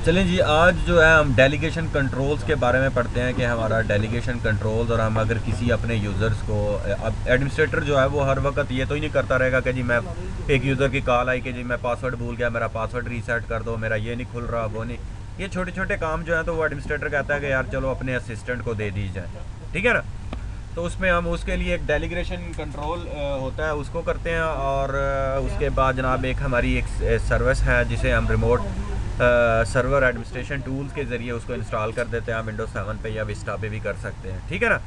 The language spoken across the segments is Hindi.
चलें जी, आज जो है हम डेलीगेशन कंट्रोल्स के बारे में पढ़ते हैं कि हमारा डेलीगेशन कंट्रोल्स, और हम अगर किसी अपने यूज़र्स को, अब एडमिनिस्ट्रेटर जो है वो हर वक्त ये तो ही नहीं करता रहेगा कि जी मैं एक यूज़र की कॉल आई कि जी मैं पासवर्ड भूल गया, मेरा पासवर्ड रीसेट कर दो, मेरा ये नहीं खुल रहा, वो नहीं। ये छोटे छोटे काम जो है तो वो एडमिनिस्ट्रेटर कहता है कि यार चलो अपने असिस्टेंट को दे दी जाए, ठीक है ना। तो उसमें हम उसके लिए एक डेलीग्रेशन कंट्रोल होता है, उसको करते हैं। और उसके बाद जनाब एक हमारी एक सर्विस है जिसे हम रिमोट सर्वर एडमिनिस्ट्रेशन टूल्स के ज़रिए उसको इंस्टॉल कर देते हैं। हम विंडोज 7 पे या विस्टा पे भी कर सकते हैं, ठीक है ना।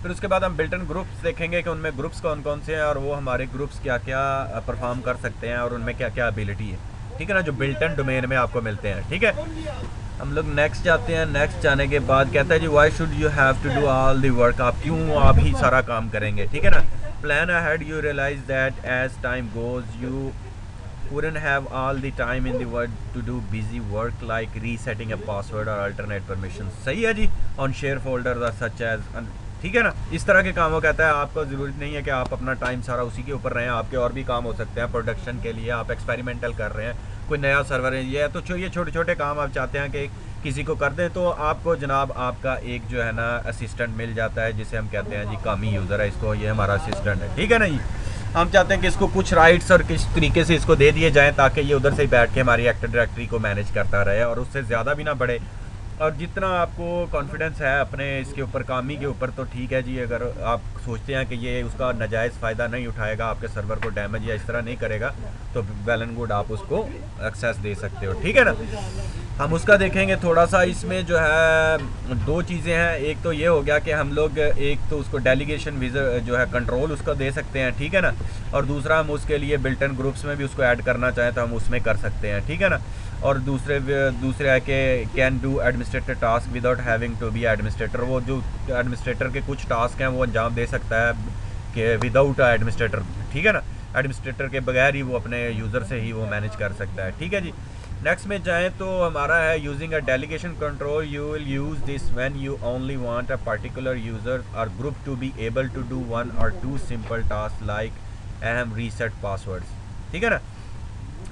फिर उसके बाद हम बिल्टन ग्रुप्स देखेंगे कि उनमें ग्रुप्स कौन कौन से हैं और वो हमारे ग्रुप्स क्या क्या परफॉर्म कर सकते हैं और उनमें क्या क्या एबिलिटी है, ठीक है ना, जो बिल्टन डोमेन में आपको मिलते हैं, ठीक है। हम लोग नेक्स्ट जाते हैं। नेक्स्ट जाने के बाद कहता है जी why should you have to do all the work, आप क्यों आप ही सारा काम करेंगे, ठीक है ना। Plan ahead, you realise that as time goes you wouldn't have all the time in the world to do busy work like resetting a password or alternate permissions। सही है जी, on share folders or such as, ठीक है ना। इस तरह के कामों कहता है आपको ज़रूरत नहीं है कि आप अपना टाइम सारा उसी के ऊपर रहें, आपके और भी काम हो सकते हैं प्रोडक्शन के लिए, आप एक्सपेरिमेंटल कर रहे हैं, कोई नया सर्वर है ये, तो ये छोटे छोटे काम आप चाहते हैं कि किसी को कर दें, तो आपको जनाब आपका एक जो है ना असिस्टेंट मिल जाता है जिसे हम कहते हैं जी कामी यूज़र है, इसको ये हमारा असिस्टेंट है, ठीक है ना जी। हम चाहते हैं कि इसको कुछ राइट्स और किस तरीके से इसको दे दिए जाएं ताकि ये उधर से ही बैठ के हमारी एक्टिव डायरेक्टरी को मैनेज करता रहे और उससे ज़्यादा भी ना बढ़े। और जितना आपको कॉन्फिडेंस है अपने इसके ऊपर कामी के ऊपर तो ठीक है जी, अगर आप सोचते हैं कि ये उसका नाजायज़ फ़ायदा नहीं उठाएगा, आपके सर्वर को डैमेज या इस तरह नहीं करेगा, तो वेल एंड गुड आप उसको एक्सेस दे सकते हो, ठीक है ना। हम उसका देखेंगे थोड़ा सा। इसमें जो है दो चीज़ें हैं, एक तो ये हो गया कि हम लोग एक तो उसको डेलीगेशन विजर जो है कंट्रोल उसको दे सकते हैं, ठीक है ना। और दूसरा हम उसके लिए बिल्टन ग्रुप्स में भी उसको ऐड करना चाहें तो हम उसमें कर सकते हैं, ठीक है ना। और दूसरे है कि can do administrator task without having to be administrator, वो जो एडमिनिस्ट्रेटर के कुछ टास्क हैं वो अंजाम दे सकता है कि विदाउट एडमिनिस्ट्रेटर, ठीक है ना। एडमिनिस्ट्रेटर के बगैर ही वो अपने यूज़र से ही वो मैनेज कर सकता है, ठीक है जी। नेक्स्ट में जाएँ तो हमारा है using a delegation control, you will use this when you only want a particular user और group to be able to do 1 or 2 simple task like um reset passwords, ठीक है ना।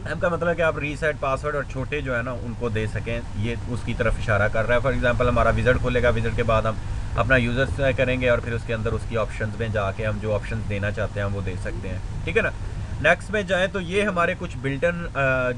एम का मतलब कि आप रीसेट पासवर्ड और छोटे जो है ना उनको दे सकें, ये उसकी तरफ इशारा कर रहा है। फॉर एग्जांपल हमारा विज़िट खुलेगा, विज़िट के बाद हम अपना यूज़र तय करेंगे और फिर उसके अंदर उसकी ऑप्शंस में जाके हम जो ऑप्शंस देना चाहते हैं हम वो दे सकते हैं, ठीक है ना। नेक्स्ट में जाएँ तो ये हमारे कुछ बिल्टन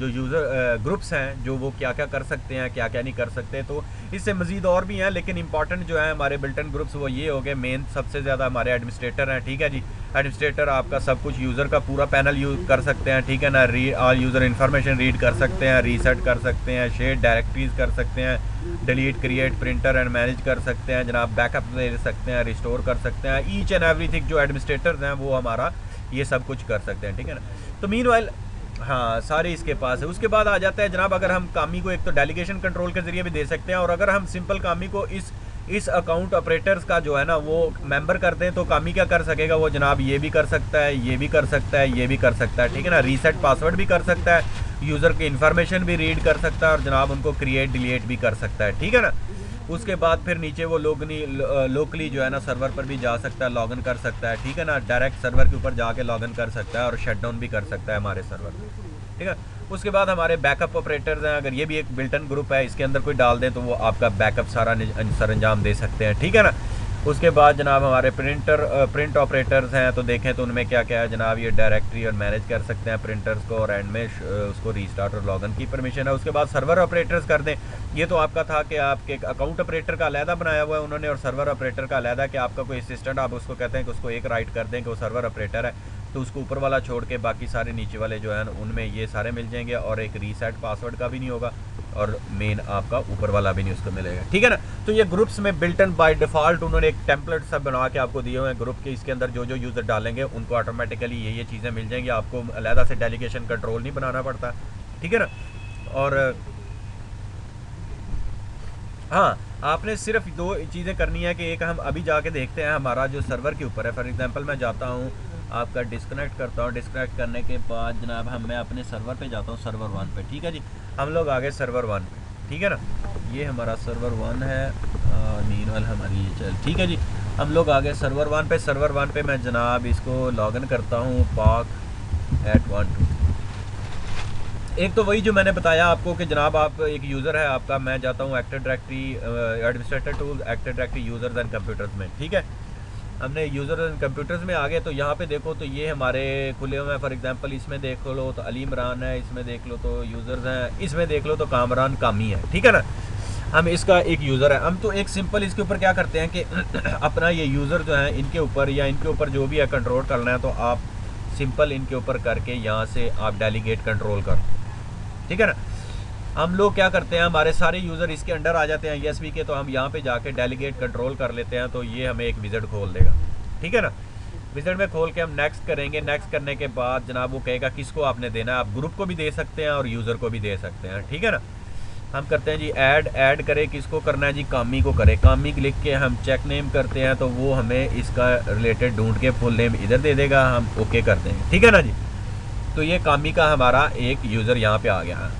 जो यूज़र ग्रुप्स हैं जो वो क्या क्या कर सकते हैं क्या क्या नहीं कर सकते, तो इससे मज़ीद और भी हैं, लेकिन इंपॉर्टेंट जो है हमारे बिल्टन ग्रुप्स वो ये हो गए। मेन सबसे ज़्यादा हमारे एडमिनिस्ट्रेटर हैं, ठीक है जी। एडमिनिस्ट्रेटर आपका सब कुछ यूज़र का पूरा पैनल यूज़ कर सकते हैं, ठीक है ना। ऑल यूज़र इन्फॉर्मेशन रीड कर सकते हैं, रीसेट कर सकते हैं, शेयर डायरेक्टरीज कर सकते हैं, delete create printer and manage कर सकते हैं जनाब, बैकअप ले सकते हैं, रिस्टोर कर सकते हैं, ईच एंड एवरीथिंग जो एडमिनिस्ट्रेटर्स हैं वो हमारा ये सब कुछ कर सकते हैं, ठीक है ना। तो मीनवाइल हाँ सारे इसके पास है। उसके बाद आ जाता है जनाब अगर हम कामी को एक तो डेलीगेशन कंट्रोल के ज़रिए भी दे सकते हैं, और अगर हम सिंपल कामी को इस अकाउंट ऑपरेटर्स का जो है ना वो मेंबर करते हैं तो कामी क्या कर सकेगा, वो जनाब ये भी कर सकता है, ये भी कर सकता है, ये भी कर सकता है, ठीक है ना। रीसेट पासवर्ड भी कर सकता है, यूज़र की इन्फॉर्मेशन भी रीड कर सकता है और जनाब उनको क्रिएट डिलीट भी कर सकता है, ठीक है ना। उसके बाद फिर नीचे वो लोकली जो है ना सर्वर पर भी जा सकता है, लॉगिन कर सकता है, ठीक है ना। डायरेक्ट सर्वर के ऊपर जाके लॉगिन कर सकता है और शट डाउन भी कर सकता है हमारे सर्वर, ठीक है। उसके बाद हमारे बैकअप ऑपरेटर्स हैं, अगर ये भी एक बिल्टन ग्रुप है इसके अंदर कोई डाल दें तो वो आपका बैकअप सारा सरंजाम दे सकते हैं, ठीक है ना। उसके बाद जनाब हमारे प्रिंट ऑपरेटर्स हैं, तो देखें तो उनमें क्या क्या है जनाब, ये डायरेक्टरी और मैनेज कर सकते हैं प्रिंटर्स को, और एंड में उसको रीस्टार्ट और लॉगिन की परमिशन है। उसके बाद सर्वर ऑपरेटर्स कर दें, ये तो आपका था कि आपके अकाउंट ऑपरेटर का अलहदा बनाया हुआ है उन्होंने और सर्वर ऑपरेटर का अलहदा, कि आपका कोई असिस्टेंट आप उसको कहते हैं कि उसको एक राइट कर दें कि वो सर्वर ऑपरेटर है, तो उसको ऊपर वाला छोड़ के बाकी सारे नीचे वाले जो है उनमें ये सारे मिल जाएंगे, और एक रीसेट पासवर्ड का भी नहीं होगा और मेन आपका ऊपर वाला भी नहीं उसको मिलेगा, ठीक है ना। तो ये ग्रुप्स में बिल्टन बाय डिफ़ॉल्ट उन्होंने एक टेम्पलेट सब बना के आपको दिए हुए हैं ग्रुप के, इसके अंदर जो जो यूज़र डालेंगे उनको ऑटोमेटिकली ये चीज़ें मिल जाएंगी, आपको अलहदा से डेलीगेशन कंट्रोल नहीं बनाना पड़ता, ठीक है ना। और हाँ आपने सिर्फ दो चीज़ें करनी है कि एक हम अभी जाके देखते हैं हमारा जो सर्वर के ऊपर है। फॉर एग्जांपल मैं जाता हूँ आपका डिस्कनेक्ट करता हूँ, डिस्कनेक्ट करने के बाद जनाब मैं अपने सर्वर पे जाता हूँ, सर्वर 1 पे, ठीक है जी। हम लोग आ गए सर्वर 1 पे, ठीक है ना। ये हमारा सर्वर 1 है, मीनवाइल हमारी ये चल, ठीक है जी। हम लोग आ गए सर्वर 1 पे। सर्वर 1 पे मैं जनाब इसको लॉगिन करता हूँ पाक@123, एक तो वही जो मैंने बताया आपको कि जनाब आप एक यूज़र है आपका, मैं जाता हूँ active directory administrator tool active directory users and computers में, ठीक है। हमने यूज़र एंड कंप्यूटर्स में आ गए तो यहाँ पे देखो तो ये हमारे खुले हुए हैं। फॉर एग्जांपल इसमें देख लो तो अली इमरान है, इसमें देख लो तो यूज़र्स हैं, इसमें देख लो तो कामरान कामी है, ठीक है ना। हम इसका एक यूज़र है, हम तो एक सिंपल इसके ऊपर क्या करते हैं कि अपना ये यूज़र जो है इनके ऊपर या इनके ऊपर जो भी है कंट्रोल करना है तो आप सिंपल इनके ऊपर करके यहाँ से आप डेलीगेट कंट्रोल कर, ठीक है ना। हम लोग क्या करते हैं, हमारे सारे यूज़र इसके अंडर आ जाते हैं ESP के, तो हम यहाँ पे जाके डेलीगेट कंट्रोल कर लेते हैं तो ये हमें एक विज़िट खोल देगा, ठीक है ना। विज़िट में खोल के हम नेक्स्ट करेंगे। नेक्स्ट करने के बाद जनाब वो कहेगा किसको आपने देना है, आप ग्रुप को भी दे सकते हैं और यूज़र को भी दे सकते हैं, ठीक है ना। हम करते हैं जी ऐड करें, किसको करना है जी, कामी को करें। कामी लिख के हम चेक नेम करते हैं तो वो हमें इसका रिलेटेड ढूंढ के फुल नेम इधर दे देगा, हम ओके कर देंगे, ठीक है ना जी। तो ये कामी का हमारा एक यूज़र यहाँ पे आ गया है,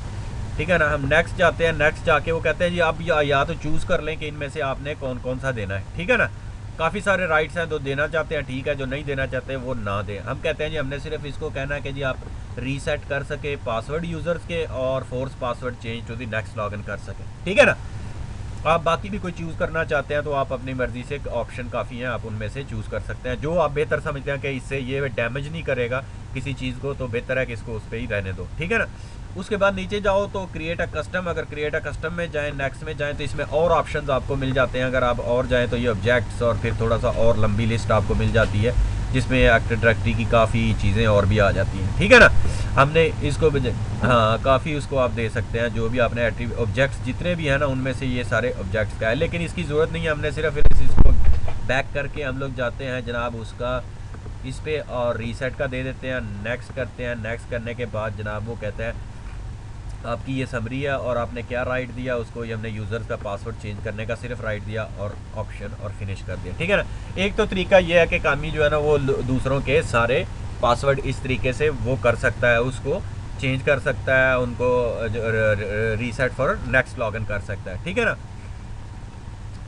ठीक है ना। हम नेक्स्ट जाते हैं, नेक्स्ट जाके वो कहते हैं जी आप या तो चूज़ कर लें कि इनमें से आपने कौन कौन सा देना है, ठीक है ना। काफ़ी सारे राइट्स हैं, जो देना चाहते हैं ठीक है, जो नहीं देना चाहते वो ना दें। हम कहते हैं जी हमने सिर्फ इसको कहना है कि जी आप रीसेट कर सके पासवर्ड यूज़र्स के और force password change to the next login कर सके, ठीक है ना। आप बाकी भी कोई चूज़ करना चाहते हैं तो आप अपनी मर्ज़ी से, ऑप्शन काफ़ी हैं, आप उनमें से चूज़ कर सकते हैं। जो आप बेहतर समझते हैं कि इससे ये डैमेज नहीं करेगा किसी चीज़ को, तो बेहतर है कि इसको उस पर ही रहने दो, ठीक है ना। उसके बाद नीचे जाओ तो क्रिएट अ कस्टम, अगर क्रिएट अ कस्टम में जाएं, नेक्स्ट में जाएं तो इसमें और ऑप्शंस आपको मिल जाते हैं। अगर आप और जाएं तो ये ऑब्जेक्ट्स और फिर थोड़ा सा और लंबी लिस्ट आपको मिल जाती है जिसमें एक्टिव डायरेक्टरी की काफ़ी चीज़ें और भी आ जाती हैं, ठीक है ना। हमने इसको हाँ काफ़ी उसको आप दे सकते हैं, जो भी आपने ऑब्जेक्ट्स जितने भी हैं ना उनमें से ये सारे ऑब्जेक्ट्स का है, लेकिन इसकी ज़रूरत नहीं है। हमने सिर्फ इसको बैक करके हम लोग जाते हैं जनाब उसका इस पे और रीसेट का दे देते हैं, नेक्स्ट करते हैं। नेक्स्ट करने के बाद जनाब वो कहते हैं आपकी ये समरी है और आपने क्या राइट दिया उसको, ये हमने यूज़र्स का पासवर्ड चेंज करने का सिर्फ राइट दिया और ऑप्शन और फिनिश कर दिया, ठीक है ना। एक तो तरीका ये है कि कामी जो है ना वो दूसरों के सारे पासवर्ड इस तरीके से वो कर सकता है, उसको चेंज कर सकता है, उनको रीसेट फॉर नेक्स्ट लॉगिन कर सकता है, ठीक है ना।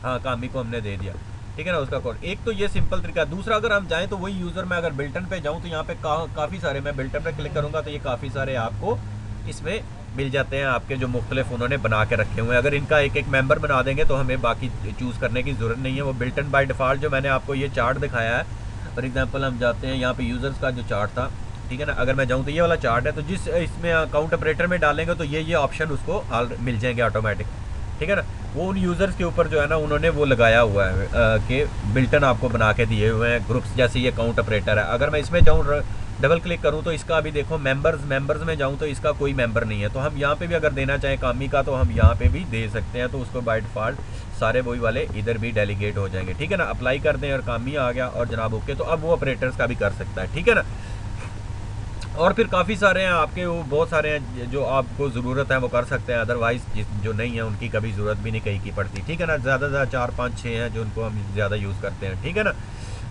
हाँ कामी को हमने दे दिया, ठीक है ना, उसका कोड। एक तो ये सिंपल तरीका। दूसरा अगर हम जाएँ तो वही यूज़र में अगर बिल्टन पे जाऊँ तो यहाँ पे काफ़ी सारे, मैं बिल्टन पे क्लिक करूँगा तो ये काफ़ी सारे आपको इसमें मिल जाते हैं आपके जो मुख्तलिफ उन्होंने बना के रखे हुए हैं। अगर इनका एक एक मेंबर बना देंगे तो हमें बाकी चूज़ करने की ज़रूरत नहीं है। वो बिल्टन बाय डिफ़ॉल्ट जो मैंने आपको ये चार्ट दिखाया है, फॉर एग्जांपल हम जाते हैं यहाँ पे यूज़र्स का जो चार्ट था, ठीक है ना। अगर मैं जाऊँ तो ये वाला चार्ट है, तो जिस इसमें अकाउंट ऑपरेटर में डालेंगे तो ये ऑप्शन उसको मिल जाएंगे ऑटोमेटिक, ठीक है ना। वो उन यूज़र्स के ऊपर जो है ना उन्होंने वो लगाया हुआ है कि बिल्टन आपको बना के दिए हुए हैं ग्रुप्स, जैसे ये अकाउंट ऑपरेटर है। अगर मैं इसमें जाऊँ डबल क्लिक करूं तो इसका अभी देखो मेंबर्स में जाऊं तो इसका कोई मेंबर नहीं है। तो हम यहाँ पे भी अगर देना चाहें कामी का तो हम यहाँ पे भी दे सकते हैं, तो उसको बाय डिफ़ॉल्ट सारे वही वाले इधर भी डेलीगेट हो जाएंगे, ठीक है ना। अप्लाई कर दें और कामी आ गया और जनाब ओके, तो अब वो ऑपरेटर्स का भी कर सकता है, ठीक है ना। और फिर काफ़ी सारे हैं आपके, वो बहुत सारे हैं जो आपको ज़रूरत है वो कर सकते हैं, अदरवाइज़ जो नहीं है उनकी कभी ज़रूरत भी नहीं कहीं की पड़ती, ठीक है ना। ज़्यादा से ज़्यादा 4 5 6 हैं जो उनको हम ज़्यादा यूज़ करते हैं, ठीक है ना।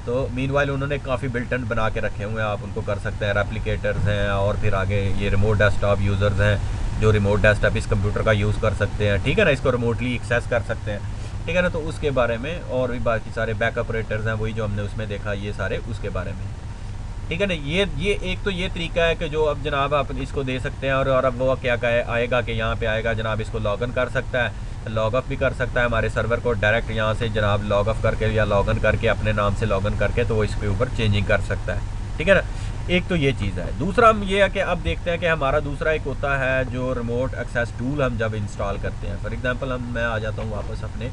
तो मीनवाइल उन्होंने काफ़ी बिल्टन बना के रखे हुए हैं, आप उनको कर सकते हैं। रेप्लिकेटर्स हैं और फिर आगे ये रिमोट डेस्कटॉप यूज़र्स हैं जो रिमोट डेस्कटॉप इस कंप्यूटर का यूज़ कर सकते हैं, ठीक है ना। इसको रिमोटली एक्सेस कर सकते हैं, ठीक है ना। तो उसके बारे में और भी बाकी सारे बैक ऑपरेटर्स हैं, वही जो हमने उसमें देखा, ये सारे उसके बारे में, ठीक है ना। ये एक तो ये तरीका है कि जो अब जनाब आप इसको दे सकते हैं। और अब वो क्या आएगा कि यहाँ पे आएगा जनाब इसको लॉगिन कर सकता है, लॉग ऑफ भी कर सकता है हमारे सर्वर को डायरेक्ट यहाँ से जनाब लॉग ऑफ करके या लॉगिन करके अपने नाम से लॉगिन करके, तो वो इसके ऊपर चेंजिंग कर सकता है, ठीक है ना। एक तो ये चीज़ है। दूसरा हम ये है कि अब देखते हैं कि हमारा दूसरा एक होता है जो रिमोट एक्सेस टूल हम जब इंस्टॉल करते हैं। फॉर एग्जांपल मैं आ जाता हूँ वापस अपने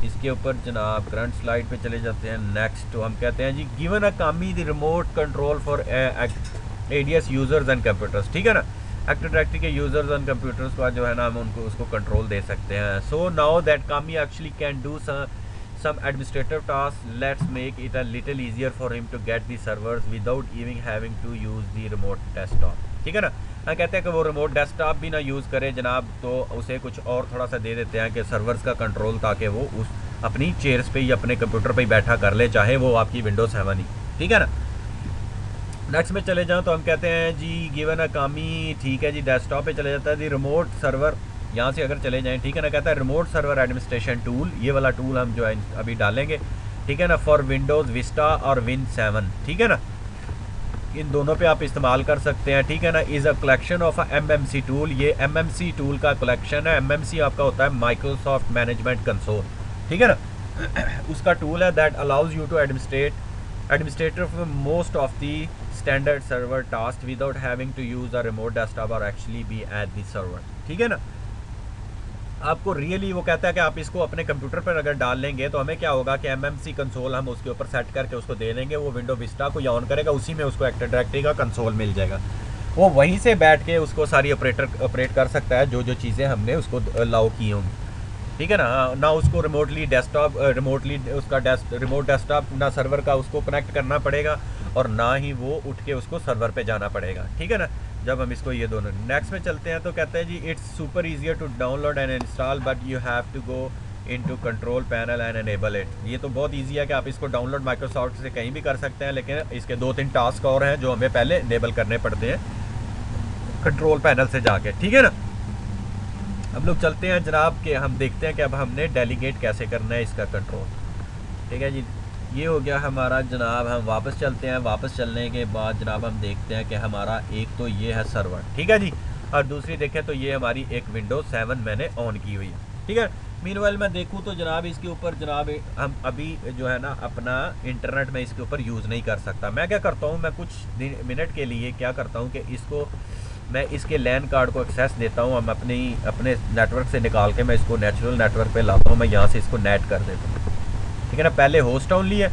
इसके ऊपर जनाब करंट स्लाइड पे चले जाते हैं। नेक्स्ट तो हम कहते हैं जी गिवन अ कामी the remote control for ADS users and computers, ठीक है ना। एक्टिव डायरेक्टरी के यूज़र्स एंड कंप्यूटर्स का जो है ना हम उनको उसको कंट्रोल दे सकते हैं। सो नाउ दैट कामी actually can do some administrative tasks, let's make it a little easier for him to get the servers without even having to use the remote desktop, ठीक है ना। हम कहते हैं कि वो रिमोट डेस्कटॉप भी ना यूज़ करे जनाब, तो उसे कुछ और थोड़ा सा दे देते हैं कि सर्वर्स का कंट्रोल, ताकि वो उस अपनी चेयर्स पे ही अपने कंप्यूटर पे ही बैठा कर ले, चाहे वो आपकी विंडोज 7 ही, ठीक है ना। नेक्स्ट में चले जाओ तो हम कहते हैं जी गिवन अ कामी, ठीक है जी, डेस्कटॉप पे चले जाता है जी रिमोट सर्वर, यहाँ से अगर चले जाएं, ठीक है ना। कहता है रिमोट सर्वर एडमिनिस्ट्रेशन टूल, ये वाला टूल हम जो है अभी डालेंगे, ठीक है ना, फॉर विंडोज़ विस्टा और विन 7, ठीक है ना। इन दोनों पे आप इस्तेमाल कर सकते हैं, ठीक है ना। Is a collection of MMC tool, ये MMC टूल का कलेक्शन है। MMC आपका होता है माइक्रोसॉफ्ट मैनेजमेंट कंसोल, ठीक है ना। उसका टूल है that allows you to administrator for most of the standard server task without having to use a remote desktop और actually be at the server, ठीक है ना। आपको रियली वो कहता है कि आप इसको अपने कंप्यूटर पर अगर डाल लेंगे तो हमें क्या होगा कि MMC कंसोल हम उसके ऊपर सेट करके उसको दे देंगे, वो विंडो विस्टा को ऑन करेगा, उसी में उसको एक्टिव डायरेक्टरी का कंसोल मिल जाएगा। वो वहीं से बैठ के उसको सारी ऑपरेट कर सकता है जो जो चीज़ें हमने उसको अलाउ की होंगी, ठीक है ना उसको रिमोटली उसका रिमोट डेस्कटॉप ना सर्वर का उसको कनेक्ट करना पड़ेगा और ना ही वो उठ के उसको सर्वर पे जाना पड़ेगा, ठीक है ना। जब हम इसको ये दोनों नेक्स्ट में चलते हैं तो कहते हैं जी it's super easier to download and install but you have to go into control panel and enable it. ये तो बहुत ईजी है कि आप इसको डाउनलोड माइक्रोसॉफ्ट से कहीं भी कर सकते हैं, लेकिन इसके 2-3 टास्क और हैं जो हमें पहले एनेबल करने पड़ते हैं कंट्रोल पैनल से जाके, ठीक है ना। हम लोग चलते हैं जनाब कि हम देखते हैं कि अब हमने डेलीगेट कैसे करना है इसका कंट्रोल, ठीक है जी। ये हो गया हमारा जनाब। हम वापस चलते हैं, वापस चलने के बाद जनाब हम देखते हैं कि हमारा एक तो ये है सर्वर, ठीक है जी, और दूसरी देखें तो ये हमारी एक विंडोज 7 मैंने ऑन की हुई है, ठीक है। मीनवाइल मैं देखूँ तो जनाब इसके ऊपर जनाब हम अभी जो है ना अपना इंटरनेट में इसके ऊपर यूज़ नहीं कर सकता। मैं क्या करता हूँ, मैं कुछ मिनट के लिए क्या करता हूँ कि इसको मैं इसके लैन कार्ड को एक्सेस देता हूँ, हम अपने नेटवर्क से निकाल के मैं इसको नेचुरल नेटवर्क पे लाता हूँ, मैं यहाँ से इसको नेट कर देता हूँ, ठीक है ना। पहले होस्ट ओनली है,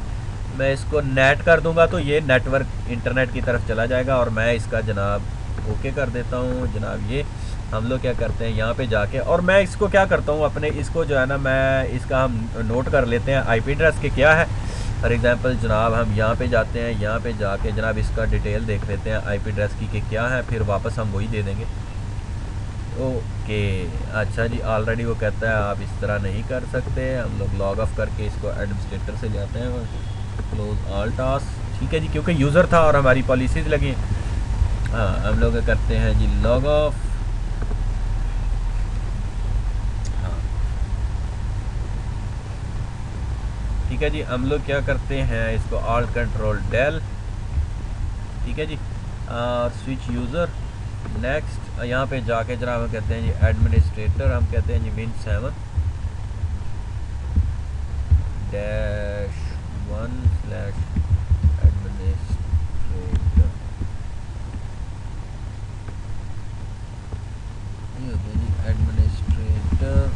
मैं इसको नेट कर दूंगा तो ये नेटवर्क इंटरनेट की तरफ चला जाएगा और मैं इसका जनाब ओके कर देता हूँ जनाब। ये हम लोग क्या करते हैं यहाँ पे जाके, और मैं इसको क्या करता हूँ अपने इसको जो है ना मैं इसका हम नोट कर लेते हैं IP एड्रेस के क्या है। फॉर एग्जांपल जनाब हम यहाँ पे जाते हैं, यहाँ पे जाके जनाब इसका डिटेल देख लेते हैं IP एड्रेस की कि क्या है, फिर वापस हम वही दे देंगे। ओके अच्छा जी, ऑलरेडी वो कहता है आप इस तरह नहीं कर सकते। हम लोग लॉग ऑफ करके इसको एडमिनिस्ट्रेटर से जाते हैं, क्लोज ऑल टास्क, ठीक है जी, क्योंकि यूज़र था और हमारी पॉलिसीज़ लगी। हाँ हम लोग करते हैं जी लॉग ऑफ, हाँ ठीक है जी। हम लोग क्या करते हैं इसको ऑल्ट कंट्रोल डेल, ठीक है जी, और स्विच यूज़र नेक्स्ट। यहाँ पे जाके जरा हम कहते हैं जी एडमिनिस्ट्रेटर, हम कहते हैं जी Win7 -1/एडमिनिस्ट्रेटर, ये हो गया जी एडमिनिस्ट्रेटर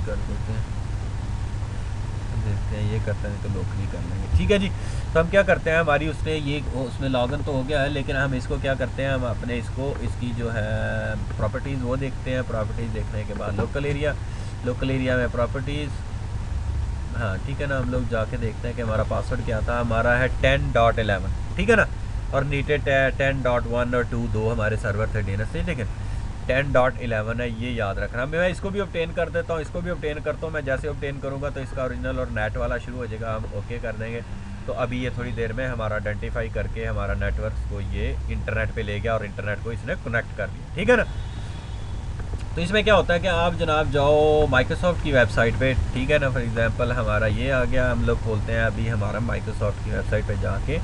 कर देते हैं, देखते हैं ये करते हैं तो लोकली कर लेंगे, ठीक है जी। तो हम क्या करते हैं हमारी उसमें लॉगिन तो हो गया है, लेकिन हम इसको क्या करते हैं हम अपने इसकी जो है प्रॉपर्टीज़ वो देखते हैं। प्रॉपर्टीज़ देखने के बाद लोकल एरिया में प्रॉपर्टीज़, हाँ ठीक है ना। हम लोग जाके देखते हैं कि हमारा पासवर्ड क्या था, हमारा है 10.11, ठीक है ना, और नीचे 10.1 और 2 दो हमारे सर्वर थे DNS से, लेकिन 10.11 है, ये याद रखना। मैं इसको भी ऑब्टेन कर देता हूँ, इसको भी ऑब्टेन करता हूँ। मैं जैसे ऑब्टेन करूँगा तो इसका ओरिजिनल और नेट वाला शुरू हो जाएगा, हम ओके कर देंगे। तो अभी ये थोड़ी देर में हमारा आइडेंटिफाई करके हमारा नेटवर्क को ये इंटरनेट पे ले गया और इंटरनेट को इसने कनेक्ट कर दिया, ठीक है ना। तो इसमें क्या होता है कि आप जनाब जाओ माइक्रोसॉफ्ट की वेबसाइट पे, ठीक है ना। फॉर एग्जांपल हमारा ये आ गया, हम लोग खोलते हैं अभी हमारा माइक्रोसॉफ्ट की वेबसाइट पे जाके,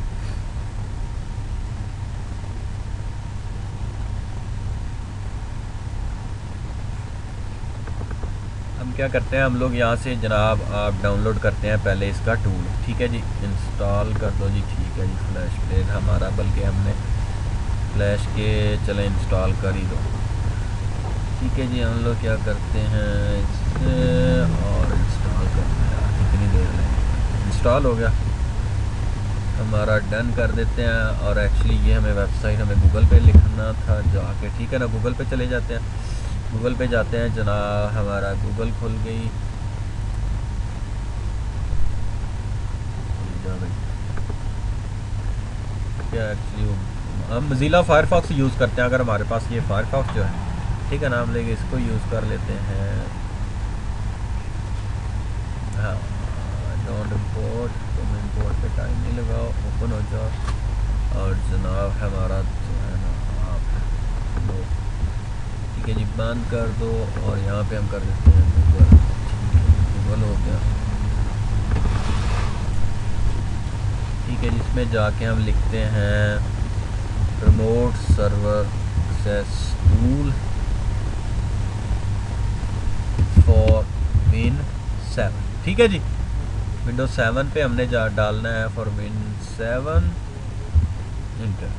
हम क्या करते हैं हम लोग यहाँ से जनाब आप डाउनलोड करते हैं पहले इसका टूल, ठीक है जी, इंस्टॉल कर दो जी, ठीक है जी। फ्लैश प्लेयर हमारा, बल्कि हमने फ्लैश के चले इंस्टॉल कर ही दो, ठीक है जी। हम लोग क्या करते हैं इससे और इंस्टॉल करते हैं, कितनी देर में इंस्टॉल हो गया हमारा, डन कर देते हैं। और एक्चुअली ये हमें वेबसाइट हमें गूगल पे लिखना था जाके, ठीक है ना। गूगल पे चले जाते हैं, गूगल पे जाते हैं जनाब, हमारा गूगल खुल गई, क्या एक्चुअली हम मोज़िला फायरफॉक्स यूज़ करते हैं अगर हमारे पास ये फायरफॉक्स जो है, ठीक है ना, हम लेके इसको यूज़ कर लेते हैं। हाँ डोंट इम्पोर्ट, तुम इम्पोर्ट पे टाइम नहीं लगाओ, ओपन हो जाओ और जनाब हमारा जो है ना आप लो, ठीक है जी, बंद कर दो। और यहाँ पे हम कर देते हैं गूगल, गूगल हो गया। ठीक है, जिसमें जाके हम लिखते हैं remote server access tool for Win 7। ठीक है जी, विंडोज 7 पे हमने डालना है for Win 7 inter.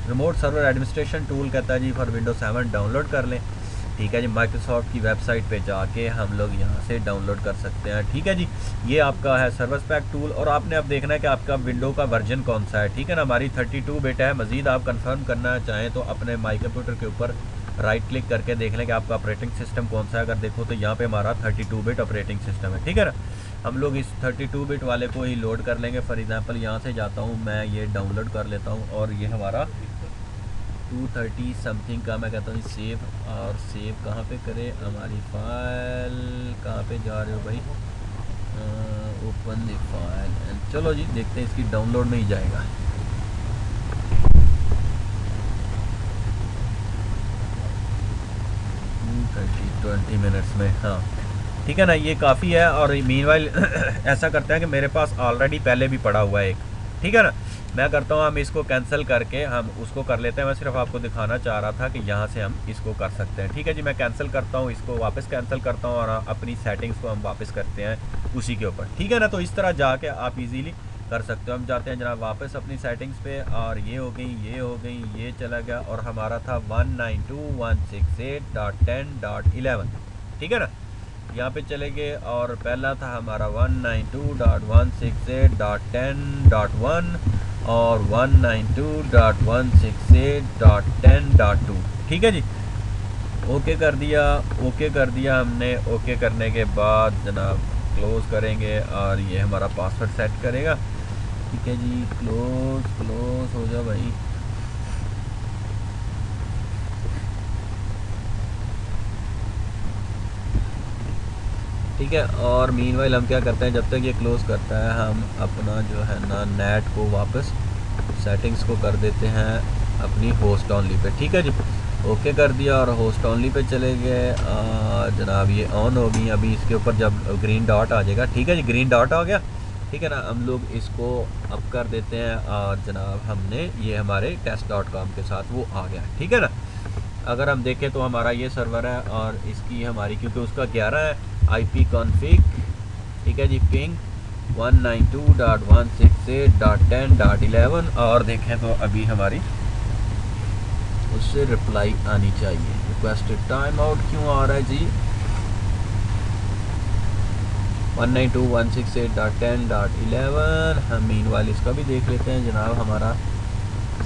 Remote server administration tool कहता है जी फॉर विंडोज 7 डाउनलोड कर लें। ठीक है जी, माइक्रोसॉफ्ट की वेबसाइट पे जाके हम लोग यहाँ से डाउनलोड कर सकते हैं। ठीक है जी, ये आपका है सर्विस पैक टूल, और आपने अब देखना है कि आपका विंडो का वर्जन कौन सा है। ठीक है ना, हमारी 32 बिट है। मज़ीद आप कंफर्म करना चाहें तो अपने माई कंप्यूटर के ऊपर राइट क्लिक करके देख लें कि आपका ऑपरेटिंग सिस्टम कौन सा है। अगर देखो तो यहाँ पे हमारा 32 बिट ऑपरेटिंग सिस्टम है। ठीक है ना, हम लोग इस 32 बिट वाले को ही लोड कर लेंगे। फॉर एग्जांपल यहाँ से जाता हूँ मैं, ये डाउनलोड कर लेता हूँ, और ये हमारा 230 समथिंग का मैं कहता हूँ सेव। और सेव कहाँ पे करें, हमारी फाइल कहाँ पे जा रहे हो भाई, ओपन द फाइल एंड चलो जी देखते हैं, इसकी डाउनलोड में ही जाएगा। ट्वेंटी मिनट्स में, हाँ ठीक है ना, ये काफ़ी है। और मीनवाइल ऐसा करते हैं कि मेरे पास ऑलरेडी पहले भी पड़ा हुआ है एक। ठीक है ना, मैं करता हूँ, हम इसको कैंसिल करके हम उसको कर लेते हैं। मैं सिर्फ आपको दिखाना चाह रहा था कि यहाँ से हम इसको कर सकते हैं। ठीक है जी, मैं कैंसिल करता हूँ, इसको वापस कैंसिल करता हूँ, और अपनी सेटिंग्स को हम वापस करते हैं उसी के ऊपर। ठीक है ना, तो इस तरह जाके आप इजीली कर सकते हो। हम जाते हैं जनाब वापस अपनी सेटिंग्स पे, और ये हो गई, ये हो गई, ये चला गया, और हमारा था 192.168.10.11। ठीक है ना, यहाँ पे चले गए, और पहला था हमारा 192.168.10.1 और 192.168.10.2। ठीक है जी, ओके कर दिया, ओके कर दिया हमने। ओके करने के बाद जनाब क्लोज़ करेंगे, और ये हमारा पासवर्ड सेट करेगा। ठीक है जी, क्लोज़ हो जा भाई। ठीक है, और मीनवाइल हम क्या करते हैं, जब तक ये क्लोज़ करता है हम अपना जो है ना नेट को वापस सेटिंग्स को कर देते हैं अपनी होस्ट ऑनली पे। ठीक है जी, ओके कर दिया, और होस्ट ऑनली पे चले गए। जनाब ये ऑन होगी, अभी इसके ऊपर जब ग्रीन डॉट आ जाएगा। ठीक है जी, ग्रीन डॉट आ गया। ठीक है ना, हम लोग इसको अप कर देते हैं, और जनाब हमने ये हमारे test.com के साथ वो आ गया। ठीक है ना, अगर हम देखें तो हमारा ये सर्वर है, और इसकी हमारी क्योंकि उसका 11 है IP कॉन्फ़िग। ठीक है जी, पिंग 192.168.10.11, और देखें तो अभी हमारी उससे रिप्लाई आनी चाहिए। रिक्वेस्टेड टाइम आउट क्यों आ रहा है जी, 192.168.10.11। हम मीनवाइल इसका भी देख लेते हैं जनाब, हमारा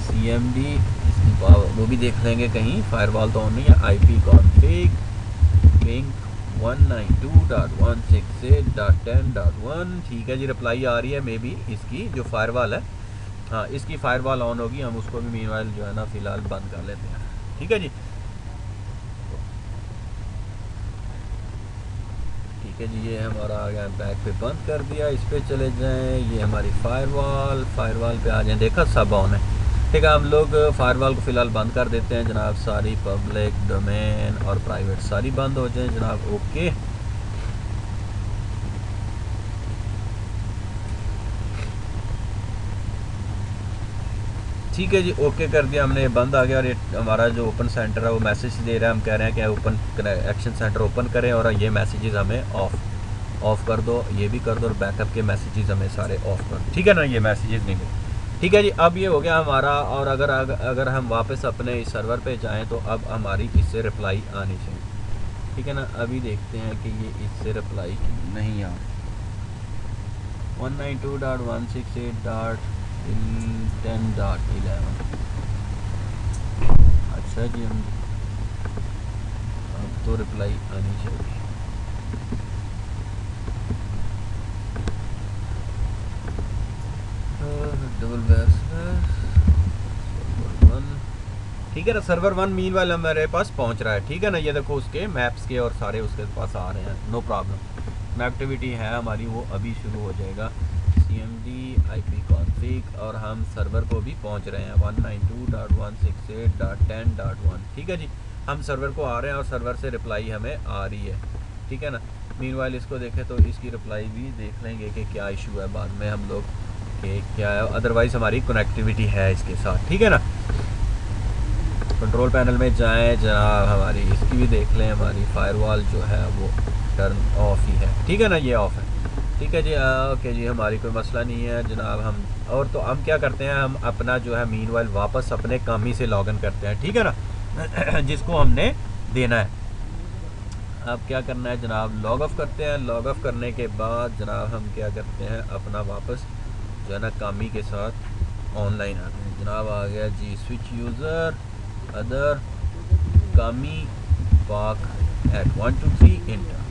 CMD इसकी पावर वो भी देख लेंगे कहीं, फायरवॉल तो ऑन नहीं है। IP config ping 192.168.10.1। ठीक है जी, रिप्लाई आ रही है। मे बी इसकी जो फायरवॉल है, हाँ इसकी फायरवॉल ऑन होगी, हम उसको भी मीनवाइल जो है ना फ़िलहाल बंद कर लेते हैं। ठीक है जी, ठीक है जी, ये हमारा आ गया, बैक पे बंद कर दिया। इस पर चले जाएं, ये हमारी फायरवॉल पे आ जाएं, देखा सब ऑन है। ठीक है, हम लोग फायरवॉल को फ़िलहाल बंद कर देते हैं जनाब। सारी पब्लिक डोमेन और प्राइवेट सारी बंद हो जाएं जनाब। ओके, ठीक है जी, ओके कर दिया हमने, बंद आ गया। और ये हमारा जो ओपन सेंटर है वो मैसेज दे रहा है, हम कह रहे हैं कि ओपन एक्शन सेंटर ओपन करें, और ये मैसेजेस हमें ऑफ़ कर दो, ये भी कर दो, और बैकअप के मैसेजेस हमें सारे ऑफ़ कर दो। ठीक है ना, ये मैसेजेस नहीं गए। ठीक है जी, अब ये हो गया हमारा। और अगर हम वापस अपने इस सर्वर पे जाएं तो अब हमारी इससे रिप्लाई आनी चाहिए। ठीक है ना, अभी देखते हैं कि ये इससे रिप्लाई नहीं आ रही। 192.168.10.11। अच्छा जी, हम अब तो रिप्लाई आनी चाहिए। ठीक है ना, सर्वर 1 मीनवाइल हमारे पास पहुंच रहा है। ठीक है ना, ये देखो उसके मैप्स के और सारे उसके पास आ रहे हैं, नो प्रॉब्लम। एक्टिविटी है हमारी, वो अभी शुरू हो जाएगा। CMD IP कॉन्फ़िग, और हम सर्वर को भी पहुंच रहे हैं 192.168.10.1। ठीक है जी, हम सर्वर को आ रहे हैं, और सर्वर से रिप्लाई हमें आ रही है। ठीक है ना, मीनवाइल इसको देखें तो इसकी रिप्लाई भी देख लेंगे कि क्या इशू है, बाद में हम लोग कि क्या है, अदरवाइज़ हमारी कनेक्टिविटी है इसके साथ, ठीक है ना। कंट्रोल पैनल में जाएं जनाब, हमारी इसकी भी देख लें, हमारी फायरवॉल जो है वो टर्न ऑफ ही है, ठीक है ना, ये ऑफ है, ठीक है जी। ओके जी, हमारी कोई मसला नहीं है जनाब। हम और तो हम क्या करते हैं, हम अपना जो है मीनवाइल वापस अपने काम ही से लॉगिन करते हैं, ठीक है ना जिसको हमने देना है। अब क्या करना है जनाब, लॉग ऑफ करते हैं। लॉग ऑफ करने के बाद जनाब हम क्या करते हैं, अपना वापस जो है ना कामी के साथ ऑनलाइन आते हैं। जनाब आ गया जी, स्विच यूज़र अदर कामी पाक एट 1 2 3 इंटर।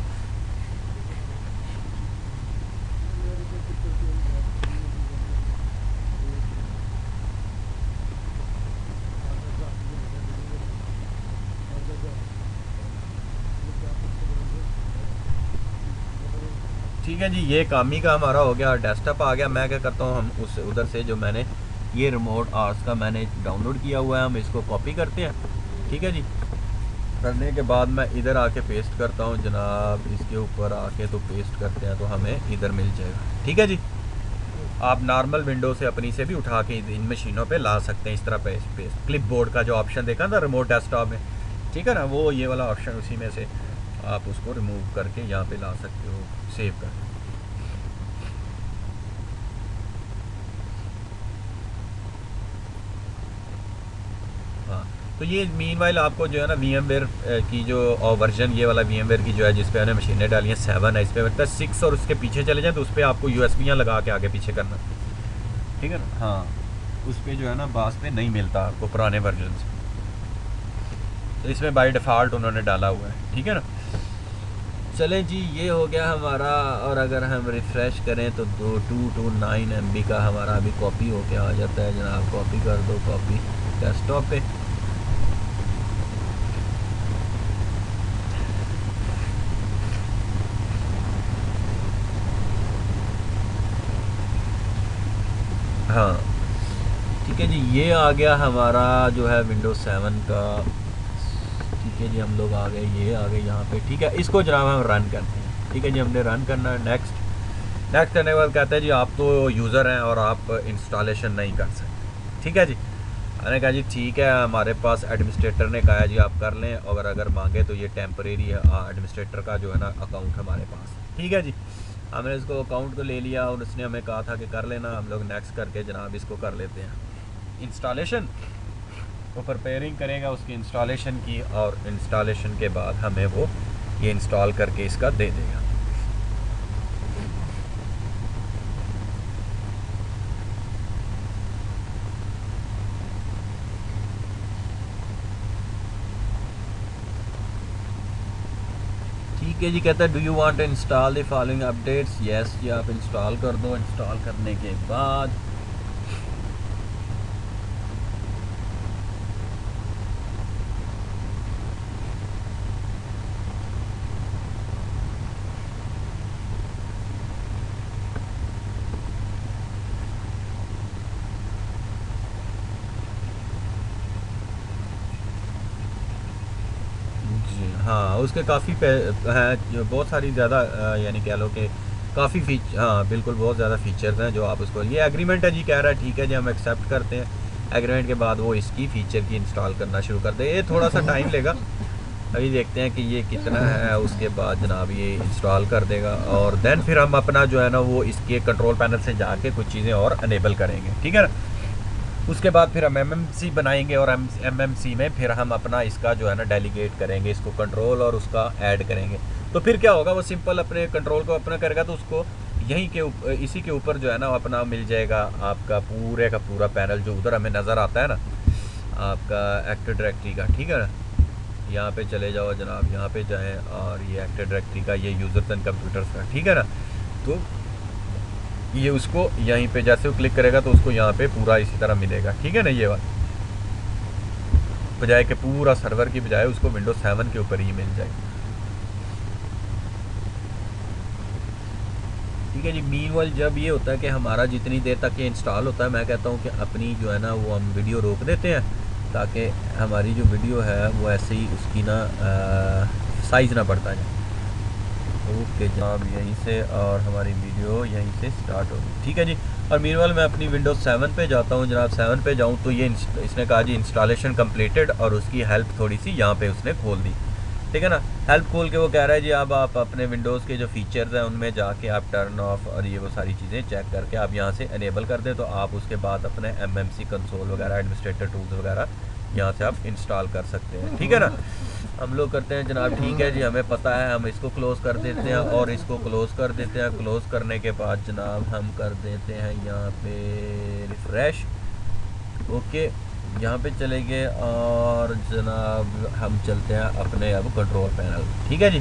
ठीक है जी, ये कामी का हमारा हो गया, डेस्कटॉप आ गया। मैं क्या करता हूँ, हम उस उधर से जो मैंने ये रिमोट आर्स का मैंने डाउनलोड किया हुआ है, हम इसको कॉपी करते हैं, ठीक है जी। करने के बाद मैं इधर आके पेस्ट करता हूँ जनाब, इसके ऊपर आके तो पेस्ट करते हैं तो हमें इधर मिल जाएगा, ठीक है जी। आप नॉर्मल विंडो से अपनी से भी उठा के इन मशीनों पे ला सकते हैं, इस तरह पेस्ट क्लिप बोर्ड का जो ऑप्शन देखा था रिमोट डेस्कटॉप में, ठीक है ना, वो ये वाला ऑप्शन, उसी में से आप उसको रिमूव करके यहाँ पे ला सकते हो, सेव कर। हाँ, तो ये मीनवाइल आपको जो है ना VMware की जो वर्जन, ये वाला VMware की जो है, जिस पे हमने मशीनें डाली हैं 7 है, इस पर मतलब 6 और उसके पीछे चले जाएँ तो उस पर आपको USB लगा के आगे पीछे करना, ठीक है ना। हाँ, उस पर जो है ना बास पे नहीं मिलता आपको पुराने वर्जन से, तो इसमें बाय डिफ़ॉल्ट उन्होंने डाला हुआ है, ठीक है ना। चले जी, ये हो गया हमारा। और अगर हम रिफ़्रेश करें तो 229 MB का हमारा अभी कॉपी होके आ जाता है जनाब। कॉपी कर दो, कॉपी डेस्कटॉप पे। हाँ, ठीक है जी, ये आ गया हमारा जो है विंडोज़ 7 का, ठीक है जी। हम लोग आ गए, ये आ गए यहाँ पे, ठीक है। इसको जनाब हम रन करते हैं, ठीक है जी। हमने रन करना है, नेक्स्ट। नेक्स्ट करने के बाद कहते हैं जी आप तो यूज़र हैं और आप इंस्टॉलेशन नहीं कर सकते, ठीक है जी। मैंने कहा जी ठीक है, हमारे पास एडमिनिस्ट्रेटर ने कहा जी आप कर लें, और अगर मांगे तो ये टेम्परेरी है एडमिनिस्ट्रेटर का जो है ना अकाउंट हमारे पास, ठीक है जी। हमने इसको अकाउंट को ले लिया और उसने हमें कहा था कि कर लेना। हम लोग नेक्स्ट करके जनाब इसको कर लेते हैं इंस्टॉलेशन। तो प्रिपेयरिंग करेगा उसकी इंस्टॉलेशन की, और इंस्टॉलेशन के बाद हमें वो ये इंस्टॉल करके इसका दे देगा। ठीक है जी, कहता है do you want to install the following updates. Yes जी, आप इंस्टॉल कर दो। इंस्टॉल करने के बाद हाँ, उसके काफ़ी हैं जो, बहुत सारी ज़्यादा यानी कह लो कि काफ़ी हाँ बिल्कुल, बहुत ज़्यादा फ़ीचर्स हैं जो आप उसको, ये एग्रीमेंट है जी, कह रहा है ठीक है जी हम एक्सेप्ट करते हैं। एग्रीमेंट के बाद वो इसकी फ़ीचर की इंस्टॉल करना शुरू कर दे। ये थोड़ा सा टाइम लेगा, अभी देखते हैं कि ये कितना है। उसके बाद जनाब ये इंस्टॉल कर देगा, और देन फिर हम अपना जो है ना वो इसके कंट्रोल पैनल से जाके कुछ चीज़ें और अनेबल करेंगे, ठीक है ना। उसके बाद फिर हम MMC बनाएंगे, और MMC में फिर हम अपना इसका जो है ना डेलीगेट करेंगे इसको कंट्रोल, और उसका ऐड करेंगे। तो फिर क्या होगा, वो सिंपल अपने कंट्रोल को अपना करेगा, तो उसको यहीं के इसी के ऊपर जो है ना अपना मिल जाएगा आपका पूरे का पूरा पैनल जो उधर हमें नज़र आता है ना आपका एक्टिव डायरेक्टरी का, ठीक है ना। यहाँ पे चले जाओ जनाब, यहाँ पे जाएं, और ये एक्टिव डायरेक्टरी का, ये यूज़र्स एंड कंप्यूटर्स का, ठीक है ना। तो ये उसको यहीं पे जैसे वो क्लिक करेगा तो उसको यहाँ पे पूरा इसी तरह मिलेगा, ठीक है ना। ये वाला बजाय के पूरा सर्वर की बजाय उसको विंडोज 7 के ऊपर ही मिल जाएगी, ठीक है जी। मीनवाइल जब ये होता है कि हमारा जितनी देर तक ये इंस्टॉल होता है, मैं कहता हूँ कि अपनी जो है ना वो हम वीडियो रोक देते हैं, ताकि हमारी जो वीडियो है वो ऐसे ही उसकी ना साइज़ ना बढ़ता जाए। ओके जनाब, यहीं से और हमारी वीडियो यहीं से स्टार्ट होगी, ठीक है जी। और मीनवाइल मैं अपनी विंडोज़ 7 पे जाता हूँ जनाब। 7 पे जाऊँ तो ये इसने कहा जी इंस्टॉलेशन कम्प्लीटेड, और उसकी हेल्प थोड़ी सी यहाँ पे उसने खोल दी, ठीक है ना। हेल्प खोल के वो कह रहा है जी अब आप अपने विंडोज़ के जो फीचर्स हैं उनमें जाके आप टर्न ऑफ और ये वो सारी चीज़ें चेक करके आप यहाँ से इनेबल कर दें, तो आप उसके बाद अपने एमएमसी कंसोल वगैरह एडमिनिस्ट्रेटर टूल्स वगैरह यहाँ से आप इंस्टॉल कर सकते हैं, ठीक है ना। हम लोग करते हैं जनाब, ठीक है जी, हमें पता है, हम इसको क्लोज़ कर देते हैं और इसको क्लोज़ कर देते हैं। क्लोज़ करने के बाद जनाब हम कर देते हैं यहाँ पे रिफ़्रेश, ओके, यहाँ पे चले गए और जनाब हम चलते हैं अपने अब कंट्रोल पैनल, ठीक है जी।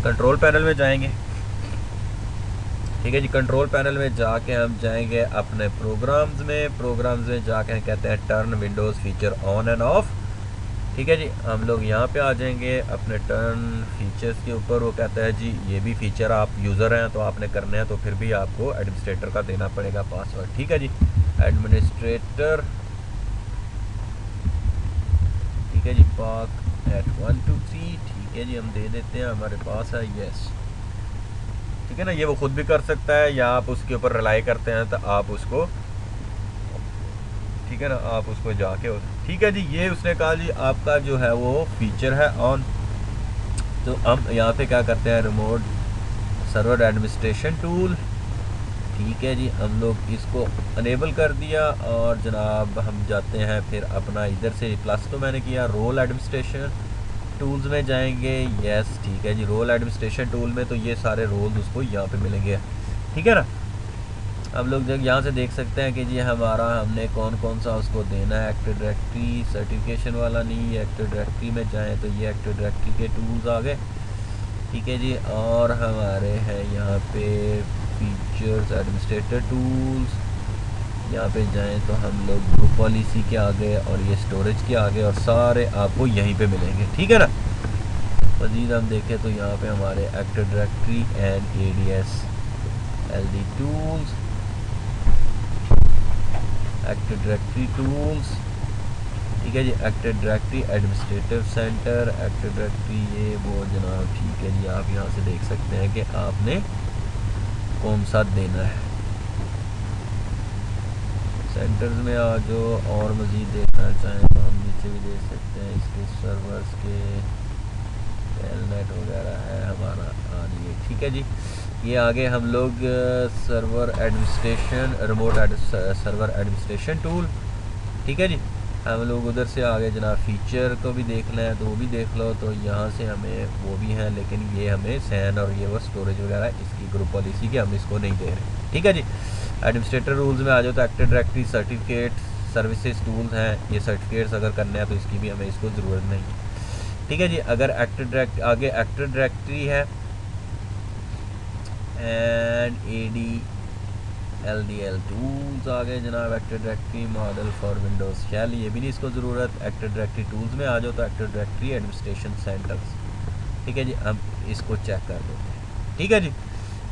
कंट्रोल पैनल में जाएंगे, ठीक है जी। कंट्रोल पैनल में जाके हम जाएंगे अपने प्रोग्राम्स में जाके कहते हैं turn Windows feature on end of, ठीक है जी। हम लोग यहाँ पे आ जाएंगे अपने टर्न फीचर्स के ऊपर। वो कहता है जी ये भी फीचर आप यूज़र हैं तो आपने करने हैं, तो फिर भी आपको एडमिनिस्ट्रेटर का देना पड़ेगा पासवर्ड, ठीक है जी। एडमिनिस्ट्रेटर, ठीक है जी, पाक एट 1 2 3, ठीक है जी, हम दे देते हैं, हमारे पास है, यस, ठीक है ना। ये वो खुद भी कर सकता है या आप उसके ऊपर रिलाई करते हैं तो आप उसको, ठीक है ना, आप उसको जाके, ठीक है जी। ये उसने कहा जी आपका जो है वो फीचर है ऑन, तो हम यहाँ पे क्या करते हैं, रिमोट सर्वर एडमिनिस्ट्रेशन टूल, ठीक है जी, हम लोग इसको अनेबल कर दिया और जनाब हम जाते हैं फिर अपना इधर से प्लस तो मैंने किया, रोल एडमिनिस्ट्रेशन टूल्स में जाएंगे, यस, ठीक है जी। रोल एडमिनिस्ट्रेशन टूल में तो ये सारे रोल्स उसको यहाँ पे मिलेंगे, ठीक है ना। हम लोग जब यहाँ से देख सकते हैं कि जी हमारा हमने कौन कौन सा उसको देना है। एक्टिव डायरेक्टरी सर्टिफिकेशन वाला नहीं, एक्टिव डायरेक्टरी में जाएँ तो ये एक्टिव डायरेक्टरी के टूल्स आ गए, ठीक है जी। और हमारे हैं यहाँ पे फीचर्स एडमिनिस्ट्रेटर टूल्स, यहाँ पे जाएं तो हम लोग ग्रुप पॉलिसी के आगे और ये स्टोरेज के आगे, और सारे आपको यहीं पे मिलेंगे, ठीक है ना। मज़ीद हम देखें तो यहाँ पे हमारे active directory and ADS LD tools, active directory tools, ठीक है जी। Active directory administrative center, active directory ये वो जनाब, ठीक है जी। आप यहाँ से देख सकते हैं कि आपने कौन सा देना है। सेंटर्स में आ जो और मज़ीद देखना चाहें तो हम नीचे भी देख सकते हैं, इसके सर्वर्स के टेलनेट वगैरह है हमारा आ रही है, ठीक है जी। ये आगे हम लोग server administration, remote server administration tool, ठीक है जी। हम लोग उधर से आगे जनाब फीचर को भी देखना है तो वो भी देख लो, तो यहाँ से हमें वो भी हैं, लेकिन ये हमें सैन और ये वो स्टोरेज वगैरह इसकी ग्रुप पॉलिसी के हम इसको नहीं दे रहे, ठीक है जी। एडमिनिस्ट्रेटर रूल्स में आ जाओ तो active directory certificate services tools हैं, ये सर्टिफिकेट्स अगर करने हैं तो इसकी भी हमें इसको ज़रूरत नहीं, ठीक है जी। अगर एक्टिव डायरेक्ट आगे एक्टिव डायरेक्टरी है एंड एडी LDL टूल्स आ गए जनाब, active directory model for Windows shell, ये भी नहीं इसको ज़रूरत। एक्टिव डायरेक्टरी टूल्स में आ जाओ तो एक्टिव डायरेक्टरी एडमिनिस्ट्रेशन सेंटर्स, ठीक है जी, हम इसको चेक कर देते हैं, ठीक है जी।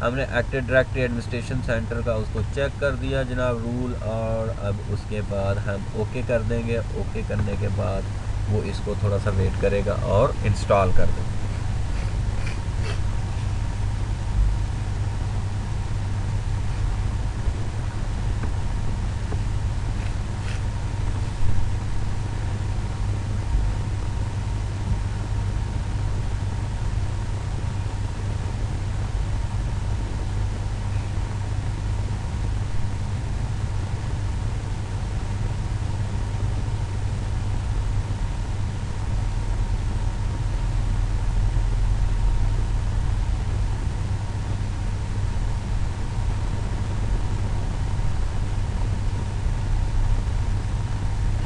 हमने एक्टिव डायरेक्टरी एडमिनिस्ट्रेशन सेंटर का उसको चेक कर दिया जनाब रूल, और अब उसके बाद हम ओके कर देंगे। ओके करने के बाद वो इसको थोड़ा सा वेट करेगा और इंस्टॉल कर देंगे।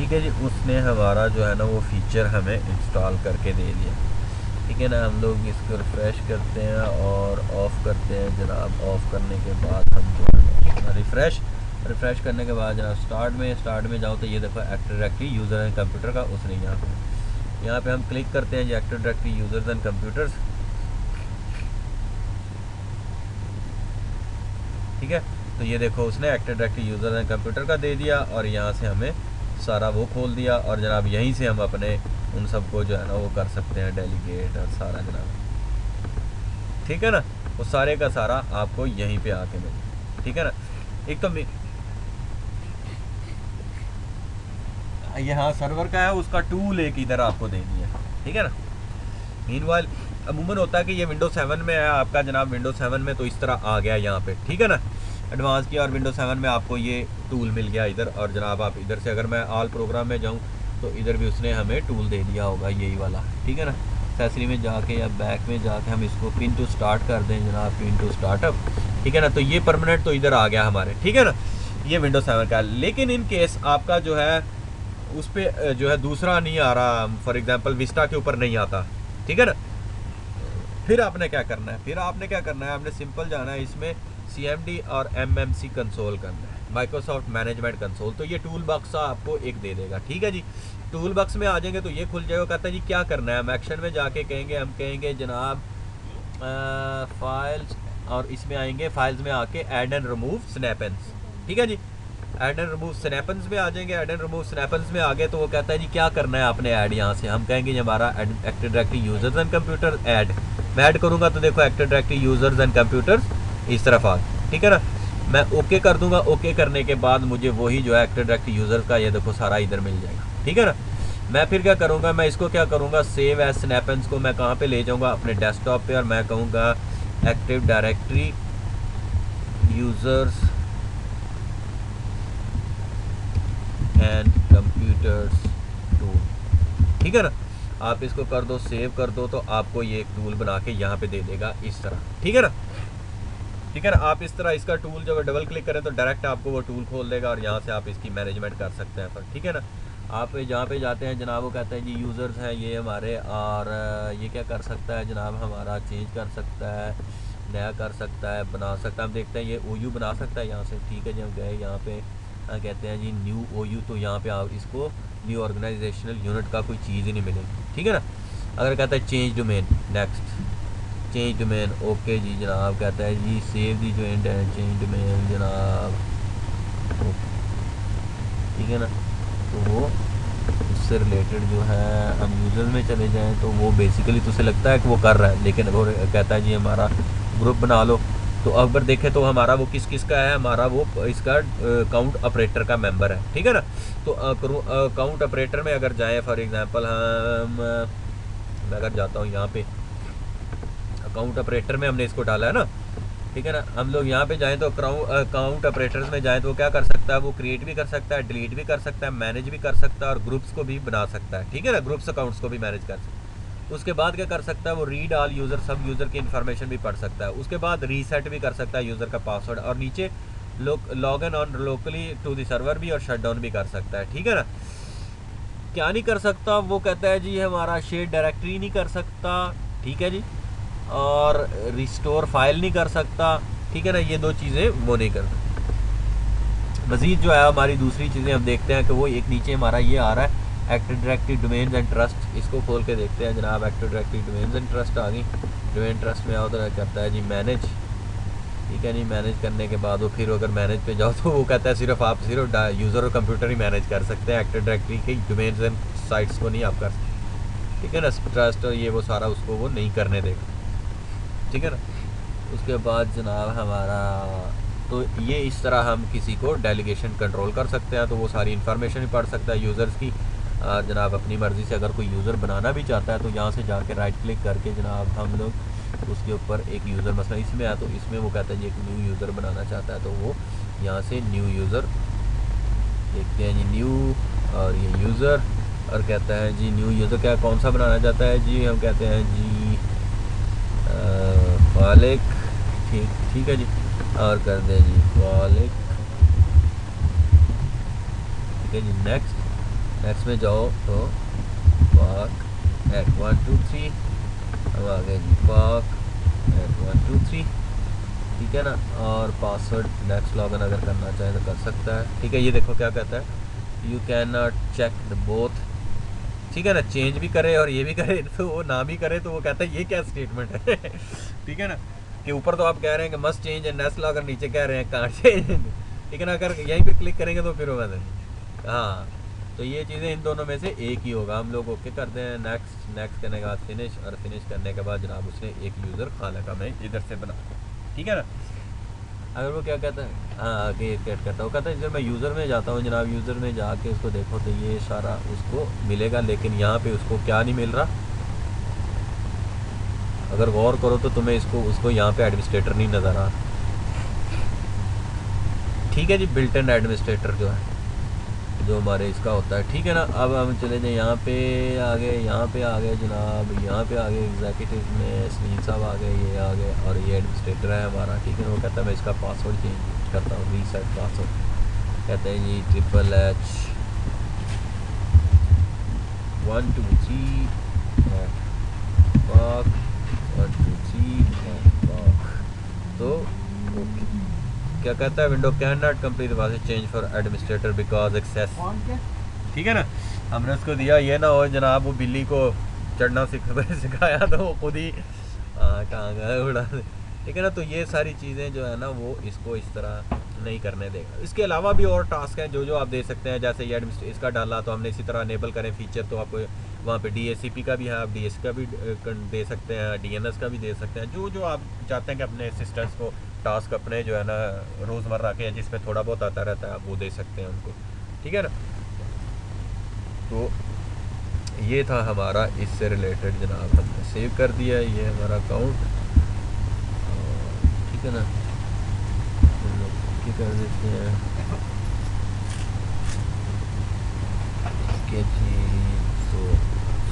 ठीक है जी, उसने हमारा जो है ना वो फीचर हमें इंस्टॉल करके दे दिया, ठीक है ना। हम लोग इसको रिफ़्रेश करते हैं और ऑफ़ करते हैं जनाब। ऑफ़ करने के बाद हम जो है रिफ़्रेश करने के बाद जनाब स्टार्ट में जाओ तो ये देखो active directory user and computer का उसने यहाँ पे हम क्लिक करते हैं जी active directory users and computers, ठीक है। तो ये देखो उसने active directory user and computer का दे दिया और यहाँ से हमें सारा वो खोल दिया, और जनाब यहीं से हम अपने उन सबको जो है ना वो कर सकते हैं डेलीगेट और सारा जनाब, ठीक है ना। वो सारे का सारा आपको यहीं पे आके मिले, ठीक है ना। एक तो ये हाँ सर्वर का है, उसका टूल एक इधर आपको देनी है, ठीक है ना। मीनवाइल अमूमन होता है कि ये विंडोज 7 में है आपका जनाब, विंडोज 7 में तो इस तरह आ गया यहाँ पे, ठीक है ना, एडवांस किया और विंडोज 7 में आपको ये टूल मिल गया इधर। और जनाब आप इधर से अगर मैं ऑल प्रोग्राम में जाऊँ तो इधर भी उसने हमें टूल दे दिया होगा यही वाला, ठीक है ना। एक्सेसरी में जाके या बैक में जाके हम इसको पिन टू स्टार्ट कर दें जनाब, पिन टू स्टार्टअप, ठीक है ना। तो ये परमानेंट तो इधर आ गया हमारे, ठीक है ना, ये विंडोज 7 का। लेकिन इन केस आपका जो है उस पर जो है दूसरा नहीं आ रहा, फॉर एग्जांपल विस्टा के ऊपर नहीं आता, ठीक है ना, फिर आपने क्या करना है, आपने सिंपल जाना है इसमें CMD और MMC कंसोल करना है, माइक्रोसॉफ्ट मैनेजमेंट कंसोल। तो ये टूल बॉक्स आपको एक दे देगा, ठीक है जी। टूल बॉक्स में आ जाएंगे तो ये खुल जाएगा, कहता है जी क्या करना है। हम एक्शन में जाके हम कहेंगे जनाब फाइल्स, और इसमें आएंगे फाइल्स में आके ऐड एंड रिमूव स्नैपेंस, ठीक है जी। ऐड एंड रिमूव स्नैपेंस में आ जाएंगे, ऐड एंड रिमूव स्नैपेंस में आ गए तो वो कहता है जी क्या करना है आपने ऐड। यहाँ से हम कहेंगे हमारा active directory users and computer add, मैं ऐड करूँगा तो देखो active directory users and computers इस तरफ आ, ठीक है ना। मैं ओके कर दूंगा, ओके करने के बाद मुझे वही जो है एक्टिव डायरेक्टरी यूजर्स का ये देखो सारा इधर मिल जाएगा, ठीक है ना। मैं फिर क्या करूँगा, मैं इसको क्या करूँगा, सेव एज स्नैपेंस को मैं कहाँ पे ले जाऊँगा, अपने डेस्कटॉप पे, और मैं कहूँगा active directory users and computers tool, ठीक है ना। आप इसको कर दो, सेव कर दो, तो आपको ये एक टूल बना के यहाँ पे दे देगा इस तरह, ठीक है ना, ठीक है ना। आप इस तरह इसका टूल जब डबल क्लिक करें तो डायरेक्ट आपको वो टूल खोल देगा और यहाँ से आप इसकी मैनेजमेंट कर सकते हैं, ठीक है ना। आप जहाँ पे जाते हैं जनाब वो कहते हैं जी यूज़र्स हैं ये हमारे, और ये क्या कर सकता है जनाब, हमारा चेंज कर सकता है, नया कर सकता है, बना सकता है। हम देखते हैं ये OU बना सकता है यहाँ से, ठीक है जी। हम गए यहाँ पे कहते हैं जी न्यू OU, तो यहाँ पे आप इसको न्यू ऑर्गेनाइजेशनल यूनिट का कोई चीज़ ही नहीं मिलेगी, ठीक है ना। अगर कहता है change domain, next change domain, okay जी जनाब। कहता है जी सेव दी जॉइंट है चेंज डोमेन जनाब, ठीक है ना। तो वो उससे रिलेटेड जो है हम यूज़र में चले जाएं तो वो बेसिकली तो उसे लगता है कि वो कर रहा है, लेकिन वो कहता है जी हमारा ग्रुप बना लो। तो अगर देखें तो हमारा वो किस किस का है, हमारा वो इसका अकाउंट ऑपरेटर का मेंबर है, ठीक है ना। तो अकाउंट ऑपरेटर में अगर जाएं फॉर एग्जांपल मैं अगर जाता हूँ यहाँ पे अकाउंट ऑपरेटर में हमने इसको डाला है ना, ठीक है ना। हम लोग यहाँ पे जाएं तो अकाउंट ऑपरेटर्स में जाएं तो क्या कर सकता है, वो क्रिएट भी कर सकता है, डिलीट भी कर सकता है, मैनेज भी कर सकता है और ग्रुप्स को भी बना सकता है, ठीक है ना। ग्रुप्स अकाउंट्स को भी मैनेज कर सकता है। उसके बाद क्या कर सकता है, वो रीड ऑल यूज़र, सब यूज़र की इन्फॉर्मेशन भी पढ़ सकता है। उसके बाद रीसेट भी कर सकता है यूज़र का पासवर्ड, और नीचे log in on locally to the server भी और शट डाउन भी कर सकता है, ठीक है ना। क्या नहीं कर सकता, वो कहता है जी हमारा शेयर डायरेक्टरी नहीं कर सकता, ठीक है जी, और रिस्टोर फाइल नहीं कर सकता, ठीक है ना। ये दो चीज़ें वो नहीं करता। मज़ीद जो है हमारी दूसरी चीज़ें हम देखते हैं कि वो एक नीचे हमारा ये आ रहा है active directory domains and trust. इसको खोल के देखते हैं जनाब। Active directory domains and trust आ गई। डोमेन ट्रस्ट में आओ तो करता है जी मैनेज, ठीक है नहीं। मैनेज करने के बाद वो फिर अगर मैनेज पे जाओ तो वो कहता है सिर्फ आप सिर्फ यूज़र और कंप्यूटर ही मैनेज कर सकते हैं, एक्टिव डायरेक्टरी के डोमेन्स एंड साइट्स को नहीं आप कर सकते, ठीक है ना। ट्रस्ट और ये वो सारा उसको वो नहीं करने देगा, ठीक है ना। उसके बाद जनाब हमारा तो ये इस तरह हम किसी को डेलीगेशन कंट्रोल कर सकते हैं। तो वो सारी इन्फॉर्मेशन भी पढ़ सकता है यूज़र्स की जनाब अपनी मर्ज़ी से। अगर कोई यूज़र बनाना भी चाहता है तो यहाँ से जाके राइट क्लिक करके जनाब हम लोग उसके ऊपर एक यूज़र मसला इसमें आया तो इसमें वो कहता है जी एक न्यू यूज़र बनाना चाहता है तो वो यहाँ से न्यू यूज़र देखते हैं जी न्यू, और ये यूज़र, और कहता है जी न्यू यूज़र क्या कौन सा बनाना चाहता है जी। हम कहते हैं जी फालिक, ठीक है जी, और कर दें जी फालिक, ठीक है जी। नेक्स्ट में जाओ तो पाक एट 1 2 3 हम आ गए जी पाक एट 1 2 3, ठीक है ना। और पासवर्ड नेक्स्ट लॉगिन अगर करना चाहे तो कर सकता है, ठीक है। ये देखो क्या कहता है, you can not check the both, ठीक है ना। चेंज भी करे और ये भी करे तो वो ना भी करे तो वो कहता है ये क्या स्टेटमेंट है ठीक है ना। कि ऊपर तो आप कह रहे हैं कि must change and next logger, नीचे कह रहे हैं कांट चेंज, ठीक है ना। अगर यहीं पे क्लिक करेंगे तो फिर वो हाँ, तो ये चीज़ें इन दोनों में से एक ही होगा। हम लोग ओके करते हैं, नेक्स्ट करने के बाद फिनिश, और फिनिश करने के बाद जनाब उसने एक यूज़र खाना का मैं इधर से बना, ठीक है ना। अगर वो क्या कहता है, हाँ आगे कट करता है, वो कहता है जब मैं यूज़र में जाता हूँ जनाब, यूज़र में जाके उसको देखो तो ये सारा उसको मिलेगा, लेकिन यहाँ पे उसको क्या नहीं मिल रहा। अगर गौर करो तो तुम्हें इसको उसको यहाँ पे एडमिनिस्ट्रेटर नहीं नज़र आ रहा। ठीक है जी, बिल्ट इन एडमिनिस्ट्रेटर जो है, जो हमारे इसका होता है, ठीक है ना। अब हम चले जाए यहाँ पे आ गए, यहाँ पे आ गए जनाब, यहाँ पे आ गए एग्जीक्यूटिव में सलीम साहब आ गए, ये आ गए, और ये एडमिनिस्ट्रेटर है हमारा, ठीक है ना। वो कहता है मैं इसका पासवर्ड चेंज करता हूँ, रीसेट पासवर्ड, कहते हैं जी HHH 123 पाक 123 पाक। तो ओके, क्या कहता है, window can not complete password change for administrator because access, ठीक है ना। हमने उसको दिया, ये ना हो जनाब वो बिल्ली को चढ़ना सिखाया तो वो खुद ही कहाँ गया उड़ा, ठीक है ना। तो ये सारी चीज़ें जो है ना वो इसको इस तरह नहीं करने देगा। इसके अलावा भी और टास्क हैं जो जो आप दे सकते हैं, जैसे ये इसका डाला तो हमने इसी तरह अनेबल करें फीचर, तो आपको वहाँ पे DACP का भी है, आप DS का भी दे सकते हैं, DNS का भी दे सकते हैं, जो जो आप चाहते हैं कि अपने असिस्टेंट्स को टास्क अपने जो है ना रोज़मर्रा के जिसमें थोड़ा बहुत आता रहता है, आप वो दे सकते हैं उनको, ठीक है ना। तो ये था हमारा इससे रिलेटेड जनाब, हमने सेव कर दिया, ये हमारा अकाउंट, ठीक है ना। हम लोग क्या कर देते हैं कि जी, तो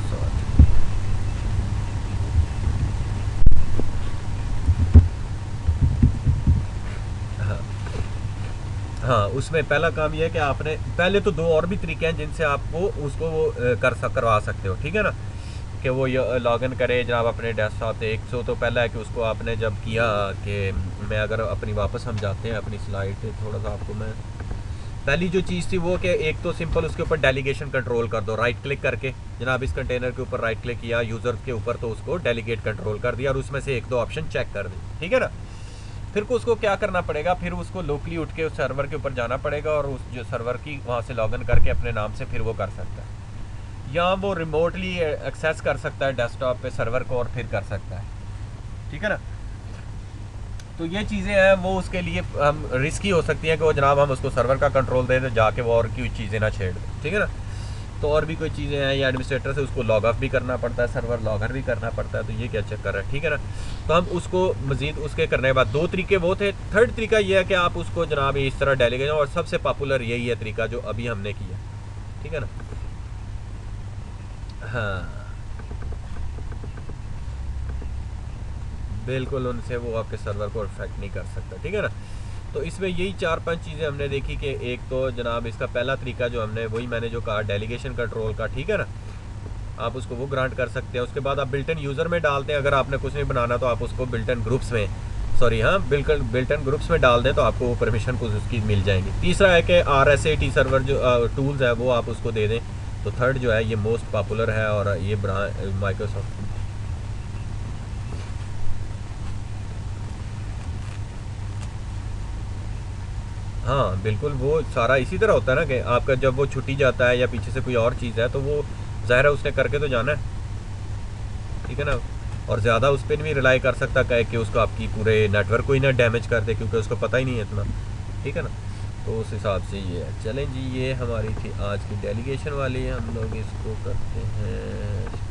सॉरी, हाँ हाँ, उसमें पहला काम ये है कि आपने पहले तो दो और भी तरीके हैं जिनसे आप वो उसको वो करवा सकते हो, ठीक है ना। कि वो लॉगिन करे जनाब अपने डेस्कटॉप से। एक तो पहला है कि उसको आपने जब किया कि मैं अगर अपनी वापस हम जाते हैं अपनी स्लाइड पे, थोड़ा सा आपको मैं पहली जो चीज़ थी वो कि एक तो सिंपल उसके ऊपर डेलीगेशन कंट्रोल कर दो, राइट क्लिक करके जनाब इस कंटेनर के ऊपर राइट क्लिक किया यूज़र के ऊपर, तो उसको डेलीगेट कंट्रोल कर दिया और उसमें से एक दो ऑप्शन चेक कर दी, ठीक है ना। फिर को उसको क्या करना पड़ेगा, फिर उसको लोकली उठ के उस सर्वर के ऊपर जाना पड़ेगा और उस जो सर्वर की वहाँ से लॉगिन करके अपने नाम से फिर वो कर सकता है, या वो रिमोटली एक्सेस कर सकता है डेस्कटॉप पे सर्वर को और फिर कर सकता है, ठीक है ना। तो ये चीज़ें हैं वो उसके लिए हम रिस्की हो सकती हैं कि वो जनाब हम उसको सर्वर का कंट्रोल दे दें जाके वो और कोई चीज़ें ना छेड़ दें, ठीक है ना। तो और भी कोई चीज़ें हैं, या एडमिनिस्ट्रेटर से उसको लॉग ऑफ भी करना पड़ता है, सर्वर लॉगर भी करना पड़ता है, तो ये क्या चक्कर है, ठीक है ना। तो हम उसको मज़ीद उसके करने के बाद दो तरीके वो थे। थर्ड तरीका ये है कि आप उसको जनाब इस तरह डेलीगेट, और सबसे पॉपुलर यही है तरीका जो अभी हमने किया, ठीक है ना। हाँ बिल्कुल, उनसे वो आपके सर्वर को अफेक्ट नहीं कर सकता, ठीक है ना। तो इसमें यही 4-5 चीज़ें हमने देखी कि एक तो जनाब इसका पहला तरीका जो हमने वही मैंने जो कहा डेलीगेशन कंट्रोल का, ठीक है ना, आप उसको वो ग्रांट कर सकते हैं। उसके बाद आप बिल्ट इन यूज़र में डालते हैं, अगर आपने कुछ नहीं बनाना तो आप उसको बिल्ट इन ग्रुप्स में, सॉरी हाँ बिल्कुल बिल्ट इन ग्रुप्स में डाल दें तो आपको वो परमिशन कुछ उसकी मिल जाएंगी। तीसरा है कि RSAT सर्वर जो टूल्स है वो आप उसको दे दें। तो थर्ड जो है ये मोस्ट पॉपुलर है और ये माइक्रोसॉफ्ट, हाँ बिल्कुल, वो सारा इसी तरह होता है ना कि आपका जब वो छुट्टी जाता है या पीछे से कोई और चीज़ है तो वो ज़ाहिर है उसने करके तो जाना है, ठीक है ना। और ज़्यादा उस पर नहीं रिलाई कर सकता कि उसको आपकी पूरे नेटवर्क को ही ना डैमेज कर दे, क्योंकि उसको पता ही नहीं है इतना, ठीक है ना। तो उस हिसाब से ये है। चलें जी, ये हमारी थी आज की डेलीगेशन वाली, हम लोग इसको करते हैं